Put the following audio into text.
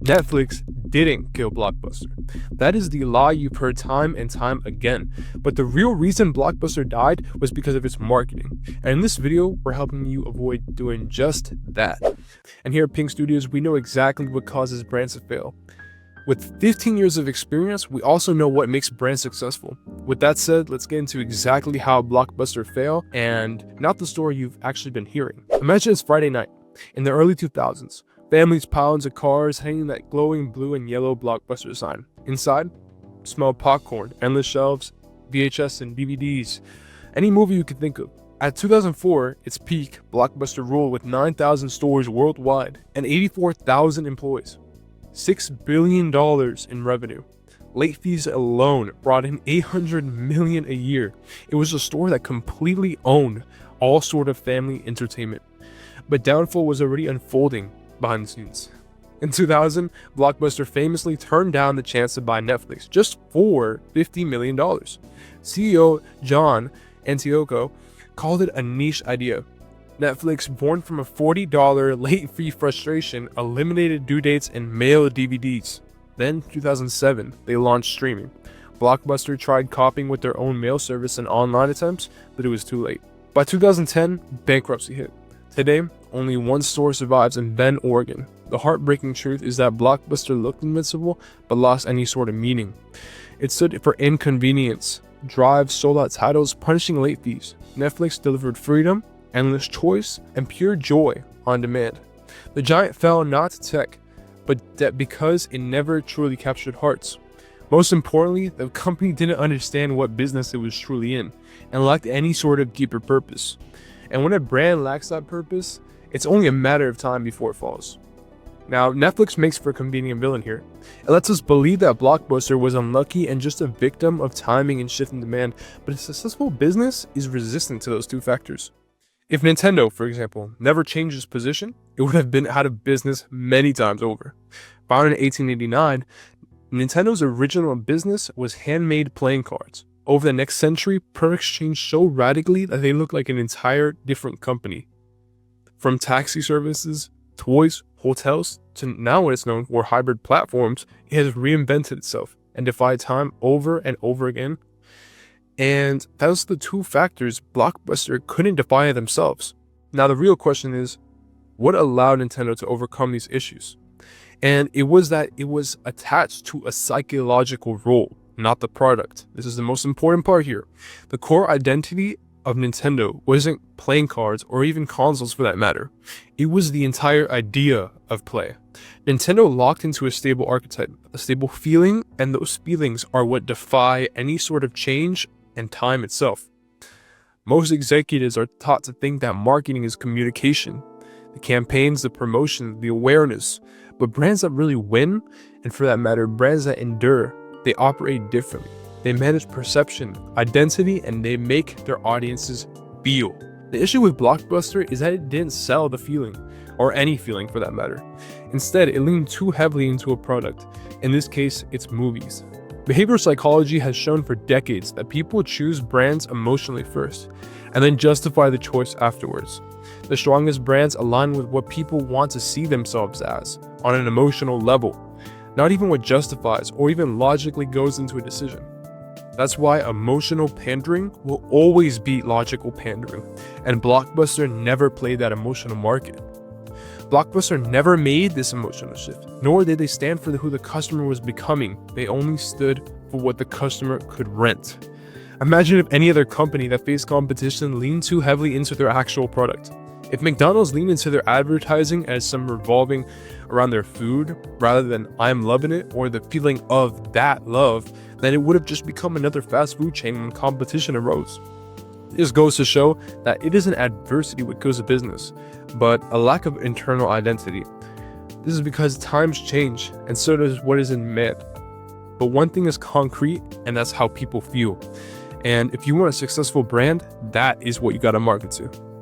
Netflix didn't kill Blockbuster. That is the lie you've heard time and time again. But the real reason Blockbuster died was because of its marketing. And in this video, we're helping you avoid doing just that. And here at Pink Studios, we know exactly what causes brands to fail. With 15 years of experience, we also know what makes brands successful. With that said, let's get into exactly how Blockbuster failed and not the story you've actually been hearing. Imagine it's Friday night in the early 2000s. Families pile into cars, hanging that glowing blue and yellow Blockbuster sign. Inside, smell popcorn, endless shelves, VHS and DVDs, any movie you can think of. At 2004, its peak, Blockbuster ruled with 9,000 stores worldwide and 84,000 employees. $6 billion in revenue. Late fees alone brought in $800 million a year. It was a store that completely owned all sort of family entertainment. But downfall was already unfolding behind the scenes. In 2000, Blockbuster famously turned down the chance to buy Netflix just for $50 million. CEO John Antioco called it a niche idea. Netflix, born from a $40 late fee frustration, eliminated due dates and mailed DVDs. Then, 2007, they launched streaming. Blockbuster tried copying with their own mail service and online attempts, but it was too late. By 2010, bankruptcy hit. Today, only one store survives in Bend, Oregon. The heartbreaking truth is that Blockbuster looked invincible, but lost any sort of meaning. It stood for inconvenience, drive, sold-out titles, punishing late fees. Netflix delivered freedom, endless choice, and pure joy on demand. The giant fell not to tech, but that because it never truly captured hearts. Most importantly, the company didn't understand what business it was truly in, and lacked any sort of deeper purpose. And when a brand lacks that purpose, it's only a matter of time before it falls. Now, Netflix makes for a convenient villain here. It lets us believe that Blockbuster was unlucky and just a victim of timing and shifting demand, but a successful business is resistant to those two factors. If Nintendo, for example, never changed its position, it would have been out of business many times over. Founded in 1889, Nintendo's original business was handmade playing cards. Over the next century, products changed so radically that they look like an entire different company. From taxi services, toys, hotels, to now what it's known for hybrid platforms, it has reinvented itself and defied time over and over again. And those are the two factors Blockbuster couldn't defy themselves. Now the real question is, what allowed Nintendo to overcome these issues? And it was that it was attached to a psychological role, not the product. This is the most important part here. The core identity of Nintendo wasn't playing cards or even consoles for that matter. It was the entire idea of play. Nintendo locked into a stable archetype, a stable feeling, and those feelings are what defy any sort of change and time itself. Most executives are taught to think that marketing is communication, the campaigns, the promotion, the awareness, but brands that really win, and for that matter, brands that endure, they operate differently. They manage perception, identity, and they make their audiences feel. The issue with Blockbuster is that it didn't sell the feeling, or any feeling for that matter. Instead, it leaned too heavily into a product. In this case, it's movies. Behavioral psychology has shown for decades that people choose brands emotionally first, and then justify the choice afterwards. The strongest brands align with what people want to see themselves as, on an emotional level, not even what justifies or even logically goes into a decision. That's why emotional pandering will always beat logical pandering, and Blockbuster never played that emotional market. Blockbuster never made this emotional shift, nor did they stand for who the customer was becoming. They only stood for what the customer could rent. Imagine if any other company that faced competition leaned too heavily into their actual product. If McDonald's leaned into their advertising as some revolving around their food rather than I'm loving it or the feeling of that love, then it would have just become another fast food chain when competition arose. This goes to show that it isn't adversity what kills a business, but a lack of internal identity. This is because times change, and so does what is in man. But one thing is concrete, and that's how people feel. And if you want a successful brand, that is what you gotta market to.